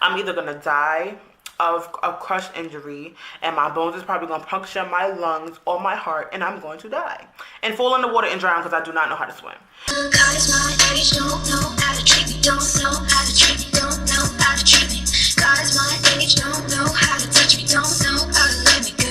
I'm either gonna die of a crush injury, and my bones is probably gonna puncture my lungs or my heart, and I'm going to die and fall in the water and drown because I do not know how to swim. Cause my age don't know how to treat me, don't know how to treat me, don't know how to treat me. Cause my age don't know how to touch me, don't know how to love me good.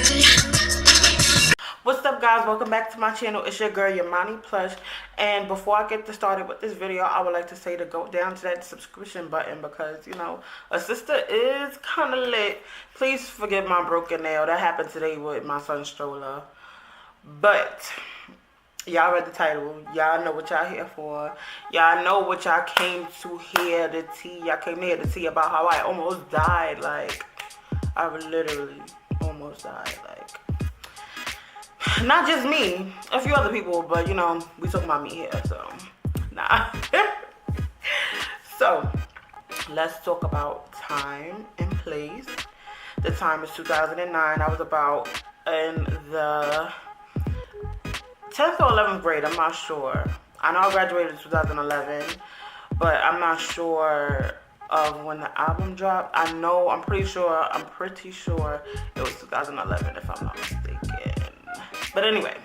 What's up, guys? Welcome back to my channel. It's your girl Yamani Plush, and before I get started with this video, I would like to say to go down to that subscription button because, you know, a sister is kind of lit. Please forgive my broken nail. That happened today with my son's stroller. But y'all read the title. Y'all know what y'all here for. Y'all know what y'all came to hear, the tea. Y'all came to hear the tea about how I almost died. Like, I literally almost died. Like, not just me, a few other people, but you know, we talking about me here, so nah. So let's talk about time and place. The time is 2009. I was about in the 10th or 11th grade, I'm not sure. I know I graduated in 2011, but I'm not sure of when the album dropped. I'm pretty sure it was 2011 if I'm not mistaken. But anyway,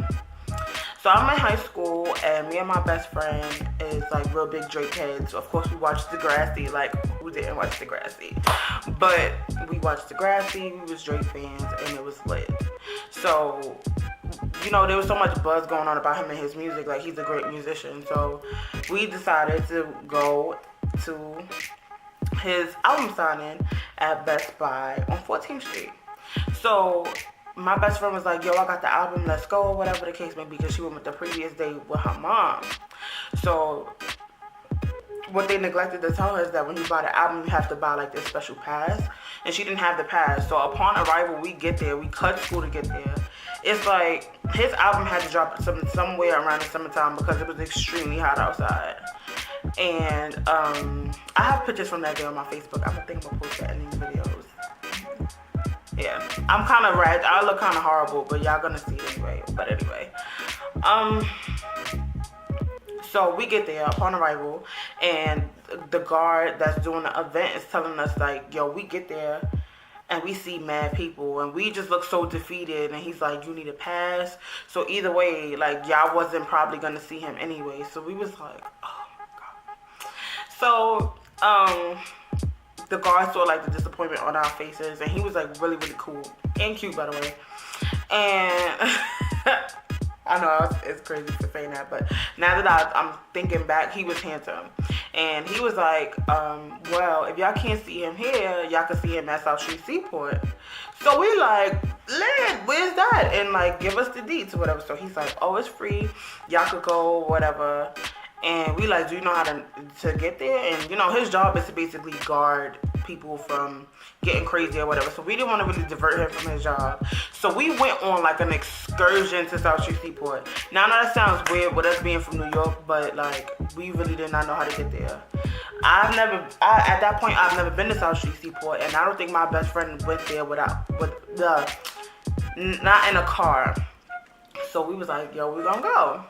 so I'm in high school, and me and my best friend is like real big Drake heads. So of course we watched Degrassi. Like, who didn't watch Degrassi? But we watched Degrassi. We was Drake fans, and it was lit. So, you know, there was so much buzz going on about him and his music. Like, he's a great musician. So we decided to go to his album signing at Best Buy on 14th Street. So my best friend was like, yo, I got the album, let's go, or whatever the case may be, because she went with the previous day with her mom. So what they neglected to tell her is that when you buy the album, you have to buy like this special pass, and she didn't have the pass. So upon arrival, we get there, we cut school to get there. It's like his album had to drop somewhere around the summertime because it was extremely hot outside. And I have pictures from that day on my Facebook. I'm gonna post that in these videos. Yeah, I'm kind of red. I look kind of horrible, but y'all gonna see it anyway. But anyway, so we get there upon arrival, and the guard that's doing the event is telling us like, yo, we get there and we see mad people, and we just look so defeated. And he's like, you need a pass. So either way, like, y'all wasn't probably gonna see him anyway. So we was like, oh my god. So the guard saw like the disappointment on our faces, and he was like really, really cool and cute, by the way. And I know it's crazy to say that, but now that I'm thinking back, he was handsome. And he was like, well, if y'all can't see him here, y'all can see him at South Street Seaport. So we like, lit, where's that? And like, give us the deets or whatever. So he's like, oh, it's free, y'all could go, whatever. And we like, do you know how to get there? And you know, his job is to basically guard people from getting crazy or whatever. So we didn't want to really divert him from his job. So we went on like an excursion to South Street Seaport. Now I know that sounds weird with us being from New York, but like, we really did not know how to get there. At that point, I've never been to South Street Seaport, and I don't think my best friend went there not in a car. So we was like, yo, we gonna go.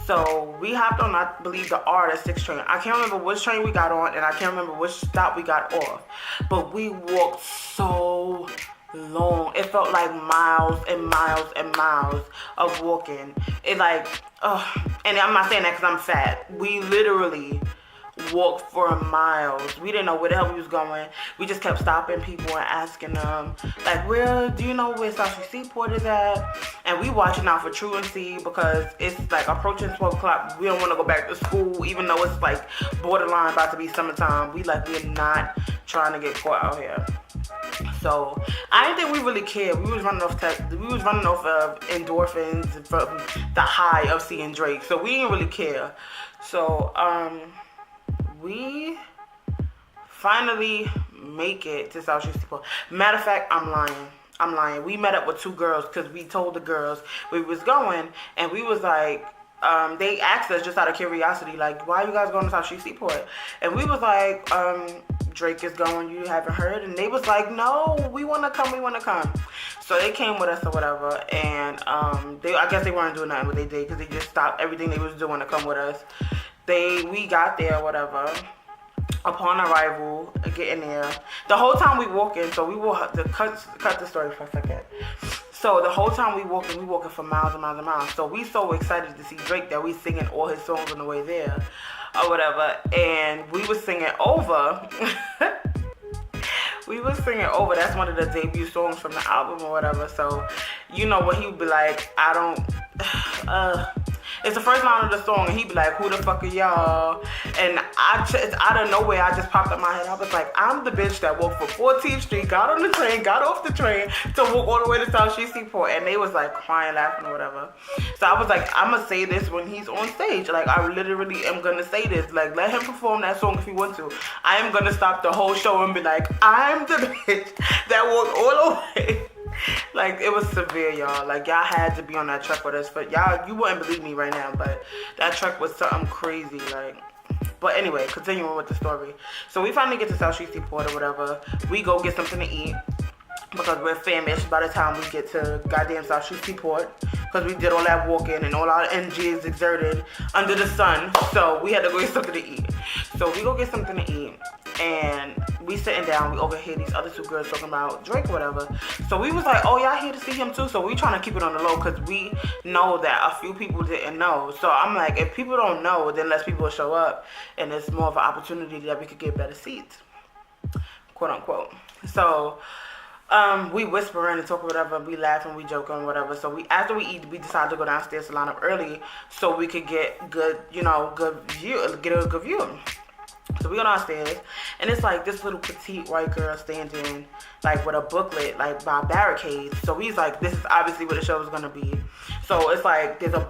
So we hopped on, I believe, the R6 train. I can't remember which train we got on, and I can't remember which stop we got off. But we walked so long. It felt like miles and miles and miles of walking. It like, and I'm not saying that because I'm fat. We literally walked for miles. We didn't know where the hell we was going. We just kept stopping people and asking them, like, do you know where South Street Seaport is at? And we watching out for truancy because it's like approaching 12 o'clock. We don't want to go back to school, even though it's like borderline about to be summertime. We're not trying to get caught out here. So I didn't think we really cared. We was running off of endorphins from the high of seeing Drake. So we didn't really care. So we finally make it to South Street Seaport. Matter of fact, I'm lying. We met up with two girls because we told the girls we was going, and we was like, they asked us just out of curiosity, like, why are you guys going to South Street Seaport? And we was like, Drake is going, you haven't heard? And they was like, no, we want to come. So they came with us or whatever, and I guess they weren't doing nothing what they did because they just stopped everything they was doing to come with us. We got there or whatever, Upon arrival, getting there, the whole time we walking, so we will have to cut the story for a second. So the whole time we walking for miles and miles and miles. So we so excited to see Drake that we singing all his songs on the way there, or whatever. And we was singing over. We was singing over. That's one of the debut songs from the album or whatever. So, you know what he would be like, I don't. It's the first line of the song, and he'd be like, who the fuck are y'all? And out of nowhere, I just popped up my head. I was like, I'm the bitch that walked from 14th Street, got on the train, got off the train to walk all the way to South Street Seaport. And they was like crying, laughing, or whatever. So I was like, I'm going to say this when he's on stage. Like, I literally am going to say this. Like, let him perform that song if he wants to. I am going to stop the whole show and be like, I'm the bitch that walked all the way. Like, it was severe, y'all. Like, y'all had to be on that trek with us. But y'all, you wouldn't believe me right now, but that trek was something crazy. Like, but anyway, continuing with the story. So we finally get to South Street Seaport or whatever. We go get something to eat because we're famished by the time we get to goddamn South Street Seaport, because we did all that walking and all our energy is exerted under the sun. So we had to go get something to eat. So we go get something to eat, and we sitting down, we overhear these other two girls talking about Drake or whatever. So we was like, oh, y'all here to see him too? So we trying to keep it on the low because we know that a few people didn't know. So I'm like, if people don't know, then less people will show up, and it's more of an opportunity that we could get better seats, quote unquote. So we whispering and talking whatever, we laughing, we joking, whatever. So after we eat, we decided to go downstairs to line up early so we could get good view. So we go downstairs, and it's like this little petite white girl standing like with a booklet like by barricades. So he's like, this is obviously what the show is gonna be. So it's like there's a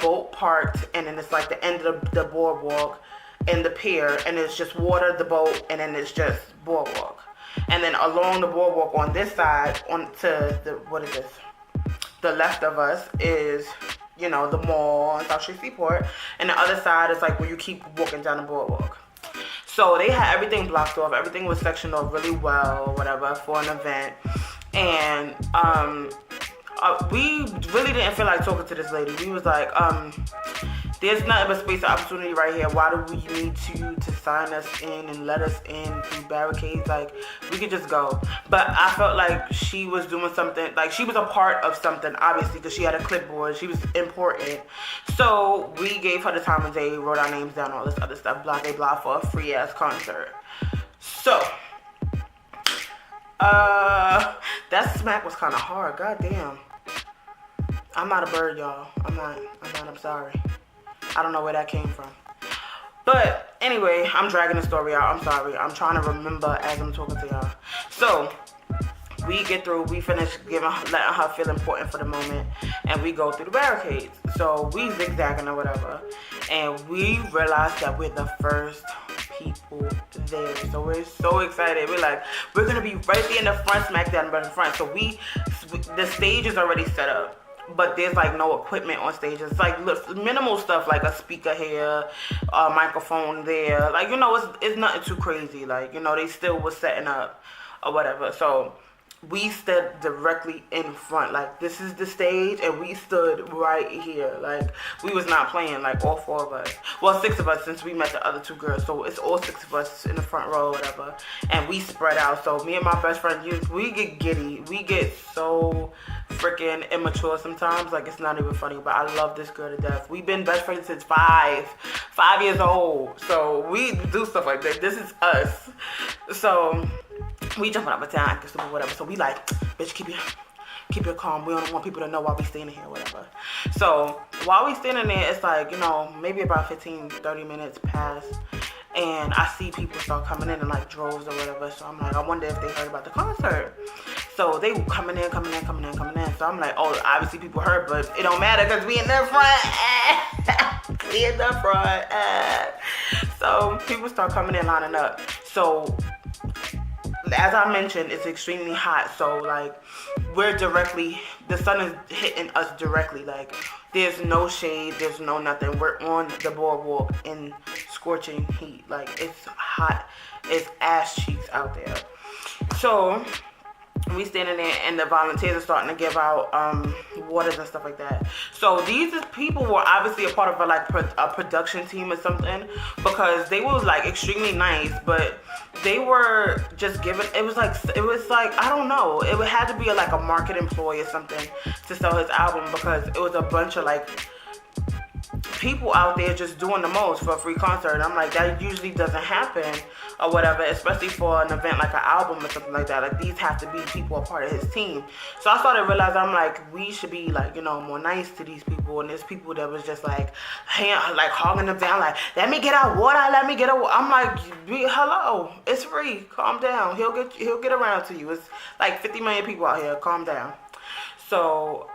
boat parked, and then it's like the end of the boardwalk and the pier, and it's just water, the boat, and then it's just boardwalk. And then along the boardwalk on this side, on to the left of us is, the mall on South Street Seaport, and the other side is like where you keep walking down the boardwalk. So they had everything blocked off. Everything was sectioned off really well, or whatever, for an event. And we really didn't feel like talking to this lady. We was like, there's nothing but space and opportunity right here. Why do we need you to sign us in and let us in through barricades? Like, we could just go. But I felt like she was doing something, like she was a part of something, obviously, because she had a clipboard. She was important. So we gave her the time of day, wrote our names down, all this other stuff, blah, blah, blah, for a free-ass concert. So, that smack was kind of hard. God damn. I'm not a bird, y'all. I'm sorry. I don't know where that came from. But anyway, I'm dragging the story out. I'm sorry. I'm trying to remember as I'm talking to y'all. So we get through. We finish letting her feel important for the moment, and we go through the barricades. So we zigzagging or whatever, and we realize that we're the first people there. So we're so excited. We're like, we're gonna be right there in the front, smack down in the front. So the stage is already set up, but there's like no equipment on stage. It's like minimal stuff, like a speaker here, a microphone there. Like, it's nothing too crazy. Like, they still was setting up or whatever. So we stood directly in front. Like, this is the stage, and we stood right here. Like, we was not playing, like, all four of us. Well, 6 of us, since we met the other 2 girls. So it's all 6 of us in the front row or whatever. And we spread out. So me and my best friend, we get giddy. We get so freaking immature sometimes. Like, it's not even funny. But I love this girl to death. We've been best friends since 5 years old. So we do stuff like that. This is us. So we jumping up and down, acting stupid, whatever. So we like, bitch, keep your calm. We don't want people to know why we standing here, whatever. So while we standing there, it's like, maybe about 15-30 minutes pass, and I see people start coming in like droves or whatever. So I'm like, I wonder if they heard about the concert. So they were coming in. So I'm like, oh, obviously people heard, but it don't matter because we in the front. We in the front. So people start coming in, lining up. So as I mentioned, it's extremely hot. So like, the sun is hitting us directly. Like, there's no shade, there's no nothing. We're on the boardwalk in scorching heat. Like, it's hot. It's ass cheeks out there. So we standing there, and the volunteers are starting to give out waters and stuff like that. So these people were obviously a part of a production team or something, because they were like extremely nice, but they were just giving. It was like I don't know. It had to be like a market employee or something to sell his album, because it was a bunch of like people out there just doing the most for a free concert. I'm like, that usually doesn't happen or whatever, especially for an event like an album or something like that. Like, these have to be people a part of his team. So I started realizing, I'm like, we should be like, more nice to these people. And there's people that was just like hogging them down, like, let me get out water, let me get a water. I'm like, hello, it's free, calm down. He'll get around to you. It's like 50 million people out here, calm down. So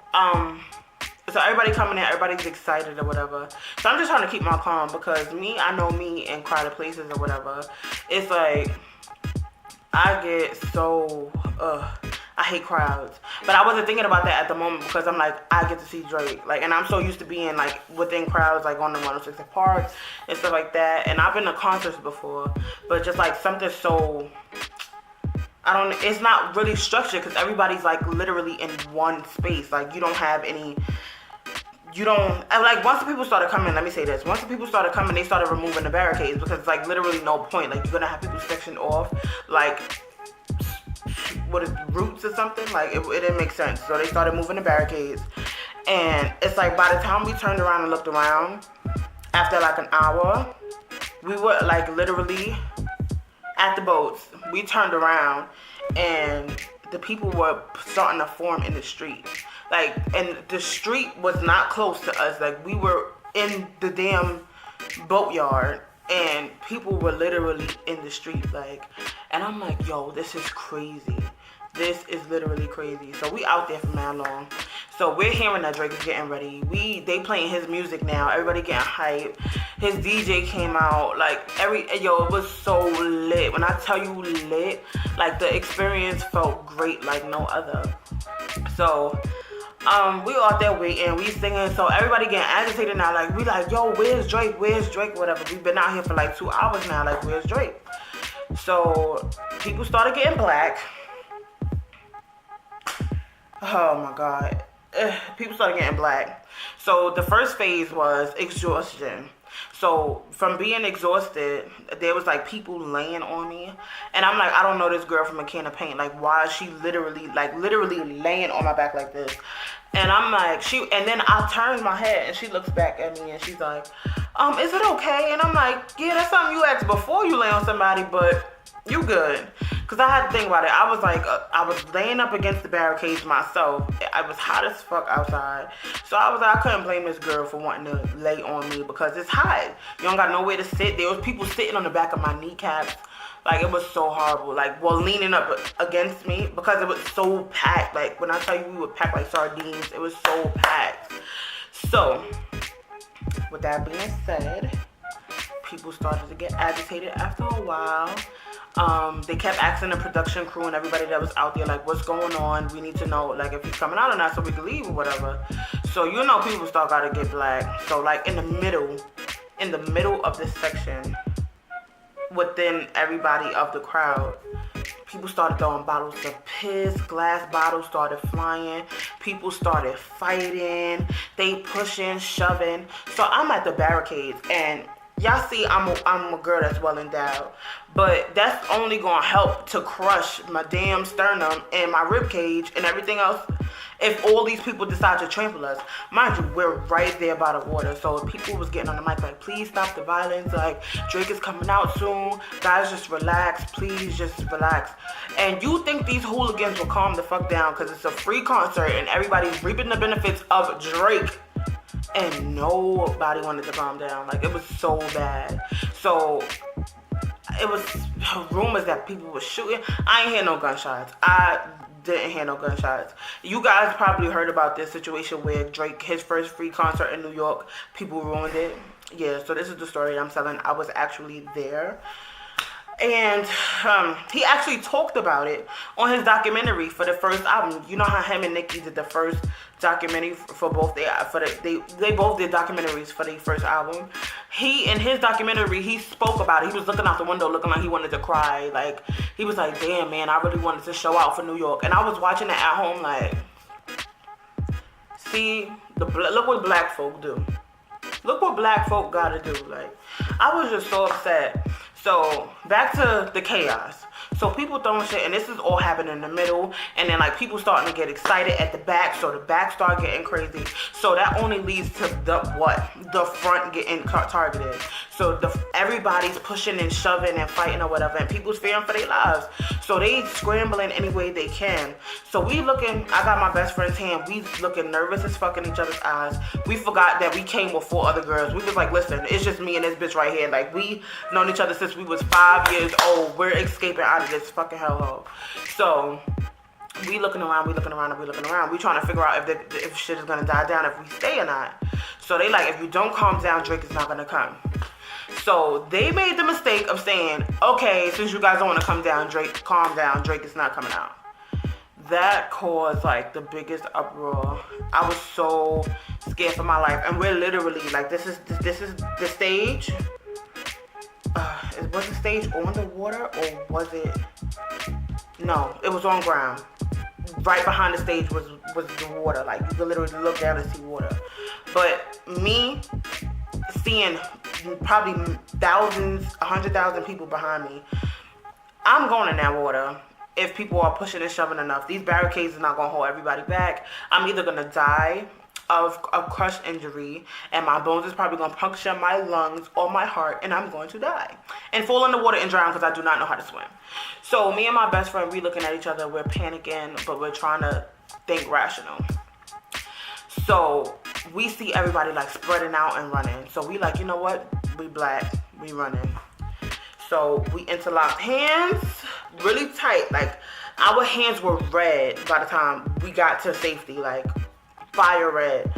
everybody coming in, everybody's excited or whatever. So I'm just trying to keep my calm, because I know me in crowded places or whatever. It's like, I get so, I hate crowds. But I wasn't thinking about that at the moment, because I'm like, I get to see Drake. Like, and I'm so used to being like within crowds, like on the 106 Park and stuff like that. And I've been to concerts before, but just like something so, it's not really structured, because everybody's like literally in one space. Like, you don't have any, like, once the people started coming, let me say this, once the people started coming, they started removing the barricades, because it's like literally no point. Like, you're gonna have people sectioned off, like, what is roots or something? Like, it didn't make sense. So they started moving the barricades, and it's like, by the time we turned around and looked around, after like an hour, we were like literally at the boats. We turned around, and the people were starting to form in the street. Like, and the street was not close to us. Like, we were in the damn boatyard, and people were literally in the street. Like, and I'm like, yo, this is crazy. This is literally crazy. So we out there for mad long. So we're hearing that Drake is getting ready. They playing his music now. Everybody getting hype. His DJ came out. Like, it was so lit. When I tell you lit, like, the experience felt great like no other. So we out there waiting, we singing, so everybody getting agitated now. Like, we like, yo, where's Drake? Where's Drake? Whatever. We've been out here for like 2 hours now. Like, where's Drake? So people started getting black. Oh my God. People started getting black. So the first phase was exhaustion. So from being exhausted, there was like people laying on me, and I'm like, I don't know this girl from a can of paint. Like, why is she literally laying on my back like this? And I'm like, and then I turn my head, and she looks back at me, and she's like, is it okay? And I'm like, yeah, that's something you asked before you lay on somebody, but you good. Because I had to think about it. I was like, I was laying up against the barricades myself. I was hot as fuck outside. So I was like, I couldn't blame this girl for wanting to lay on me, because it's hot. You don't got nowhere to sit. There was people sitting on the back of my kneecaps. Like, it was so horrible. Like, leaning up against me, because it was so packed. Like, when I tell you we were packed like sardines, it was so packed. So, with that being said, people started to get agitated after a while. They kept asking the production crew and everybody that was out there, like, what's going on? We need to know, like, if he's coming out or not, so we can leave or whatever. So, people start gotta get black. So, like, in the middle of this section, within everybody of the crowd, people started throwing bottles of piss, glass bottles started flying, people started fighting, they pushing, shoving. So I'm at the barricades, and y'all see I'm a girl that's well endowed, but that's only gonna help to crush my damn sternum and my rib cage and everything else if all these people decide to trample us. Mind you, we're right there by the water, so people was getting on the mic like, please stop the violence, like, Drake is coming out soon, guys, just relax, please just relax. And you think these hooligans will calm the fuck down because it's a free concert and everybody's reaping the benefits of Drake, and nobody wanted to calm down. Like, it was so bad. So it was rumors that people were shooting. I ain't hear no gunshots. I didn't hear no gunshots. You guys probably heard about this situation where Drake, his first free concert in New York, people ruined it. Yeah, so this is the story I'm telling. I was actually there. And he actually talked about it on his documentary for the first album. You know how him and Nicki did the first documentary for both they both did documentaries for their first album. He in his documentary he spoke about it. He was looking out the window looking like he wanted to cry. Like he was like, damn man, I really wanted to show out for New York. And I was watching it at home like, see, look what black folk do. Look what black folk gotta do. Like, I was just so upset. So, back to the chaos. So, people throwing shit, and this is all happening in the middle, and then, like, people starting to get excited at the back, so the back start getting crazy. So, that only leads to the front getting targeted. So, everybody's pushing and shoving and fighting or whatever, and people's fearing for their lives. So, they scrambling any way they can. So, I got my best friend's hand, we looking nervous as fuck in each other's eyes. We forgot that we came with 4 other girls. We was like, listen, it's just me and this bitch right here. Like, we known each other since we was 5 years old. We're escaping out of this fucking hellhole. So, we looking around. We trying to figure out if shit is gonna die down, if we stay or not. So, they like, if you don't calm down, Drake is not gonna come. So, they made the mistake of saying, okay, since you guys don't want to come down, calm down, Drake is not coming out. That caused like the biggest uproar. I was so scared for my life, and we're literally like, this is the stage. Was the stage on the water or was it? No, it was on ground. Right behind the stage was the water. Like you could literally look down and see water. But me seeing probably thousands, 100,000 people behind me, I'm going in that water. If people are pushing and shoving enough, these barricades are not going to hold everybody back. I'm either going to die of a crush injury, and my bones is probably going to puncture my lungs or my heart, and I'm going to die. And fall in the water and drown because I do not know how to swim. So me and my best friend, we looking at each other. We're panicking, but we're trying to think rational. So we see everybody like spreading out and running. So we like, you know what? We black. We running. So we interlocked hands really tight. Like our hands were red by the time we got to safety, like fire red.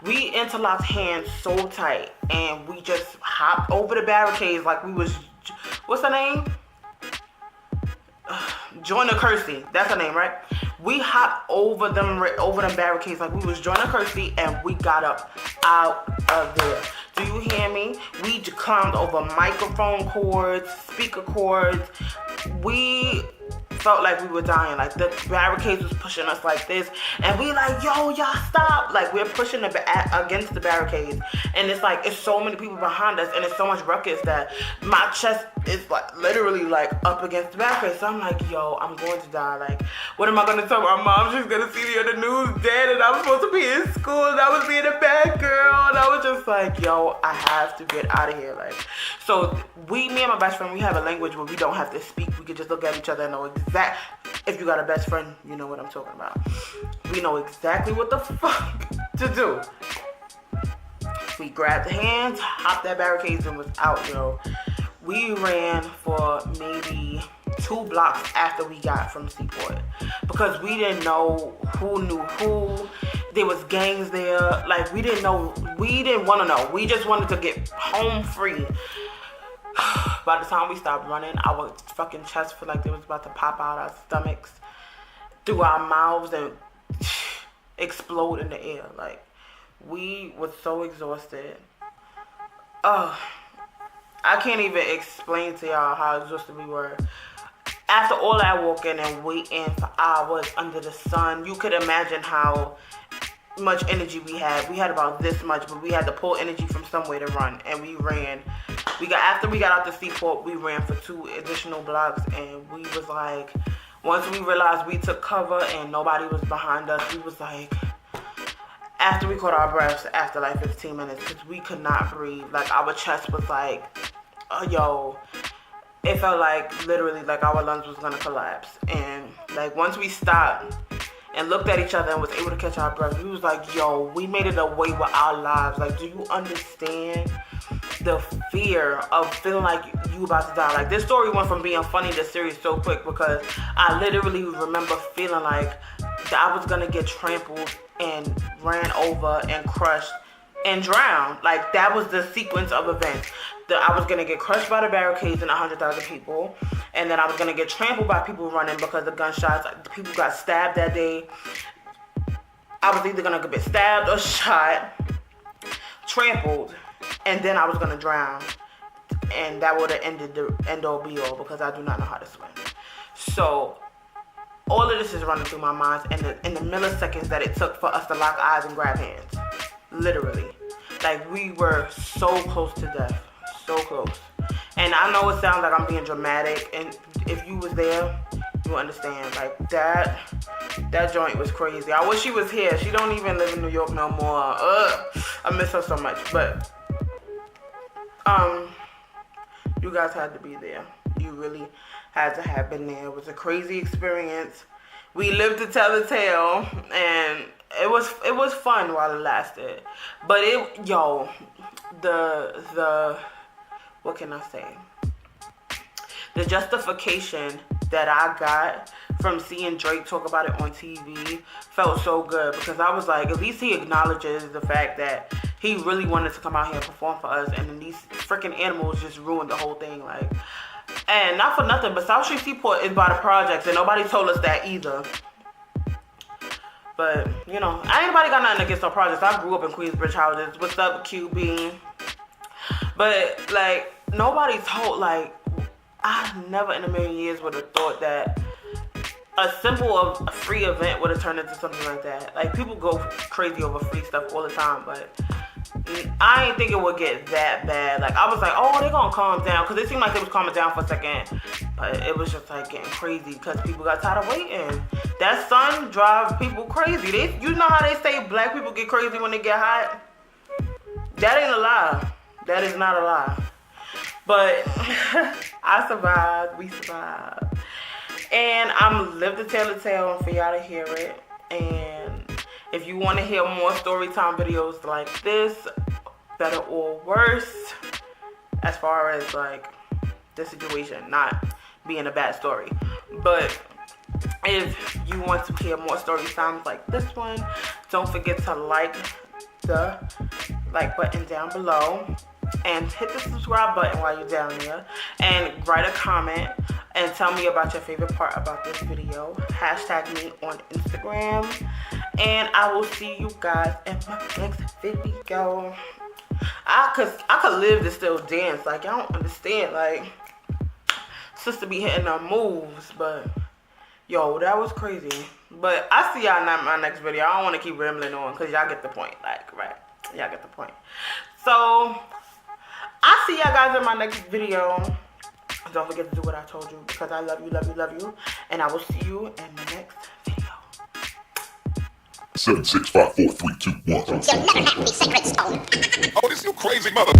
We interlocked hands so tight and we just hopped over the barricades like we was, what's her name? Joyner Kersey. That's her name, right? We hopped over them barricades like we was Joyner Kersey and we got up out of there. Do you hear me? We climbed over microphone cords, speaker cords. We felt like we were dying. Like the barricades was pushing us like this, and we like, yo, y'all stop! Like we're pushing against the barricades, and it's like it's so many people behind us, and it's so much ruckus that my chest is like literally like up against the barricades. So I'm like, yo, I'm going to die. Like, what am I gonna tell my mom? She's gonna see me on the news dead, and I'm supposed to be in school, and I was being a bad girl, and I was just like, yo, I have to get out of here. Like, so me and my best friend, we have a language where we don't have to speak. We could just look at each other and know if you got a best friend, you know what I'm talking about. We know exactly what the fuck to do. We grabbed the hands, hopped that barricades, and was out, yo. We ran for maybe 2 blocks after we got from Seaport because we didn't know who knew who. There was gangs there. Like we didn't know. We didn't want to know. We just wanted to get home free. By the time we stopped running, our fucking chest felt like it was about to pop out our stomachs, through our mouths, and explode in the air. Like, we were so exhausted. I can't even explain to y'all how exhausted we were. After all that walking and waiting for hours under the sun, you could imagine how much energy we had. We had about this much, but we had to pull energy from somewhere to run, and we ran. After we got out the Seaport, we ran for 2 additional blocks, and we was like, once we realized we took cover and nobody was behind us, we was like, after we caught our breaths after like 15 minutes, because we could not breathe. Like our chest was like, yo, it felt like literally like our lungs was gonna collapse. And like once we stopped and looked at each other and was able to catch our breath, we was like, yo, we made it away with our lives. Like, do you understand the fear of feeling like you about to die? Like, this story went from being funny to serious so quick because I literally remember feeling like that I was gonna get trampled and ran over and crushed and drown. Like, that was the sequence of events. I was gonna get crushed by the barricades and 100,000 people, and then I was gonna get trampled by people running because of gunshots. People got stabbed that day. I was either gonna get stabbed or shot, trampled, and then I was gonna drown, and that would have ended the end all be all because I do not know how to swim. So all of this is running through my mind in the milliseconds that it took for us to lock eyes and grab hands. Literally. Like, we were so close to death. So close. And I know it sounds like I'm being dramatic, and if you was there, you understand. Like, that joint was crazy. I wish she was here. She don't even live in New York no more. I miss her so much. But you guys had to be there. You really had to have been there. It was a crazy experience. We lived to tell the tale, and it was fun while it lasted. But the what can I say? The justification that I got from seeing Drake talk about it on TV felt so good, because I was like, at least he acknowledges the fact that he really wanted to come out here and perform for us, and then these freaking animals just ruined the whole thing. Like, and not for nothing, but South Street Seaport is by the projects, and nobody told us that either. But, you know, ain't nobody got nothing against our projects. I grew up in Queensbridge houses. What's up, QB? But, like, nobody told, like, I never in a million years would have thought that a free event would have turned into something like that. Like, people go crazy over free stuff all the time, but I didn't think it would get that bad. Like, I was like, oh, they're gonna calm down, because it seemed like they was calming down for a second, but it was just like getting crazy because people got tired of waiting. That sun drives people crazy. You know how they say black people get crazy when they get hot? That ain't a lie. That is not a lie. But I survived. We survived. And I'm live to tell the tale for y'all to hear it. And if you want to hear more story time videos like this, better or worse, as far as like the situation not being a bad story, but if you want to hear more story times like this one, don't forget to like the like button down below and hit the subscribe button while you're down there, and write a comment and tell me about your favorite part about this video. Hashtag me on Instagram, and I will see you guys in my next video. I could live to still dance. Like, I don't understand. Like, sister be hitting her moves, but yo, that was crazy. But I see y'all in my next video. I don't want to keep rambling on, because y'all get the point. Like, right? Y'all get the point. So I see y'all guys in my next video. Don't forget to do what I told you, because I love you, love you, love you. And I will see you in the next video. 7, 6, 5, 4, 3, 2, 1. You'll never have me, sacred stone. Oh, this you crazy mother.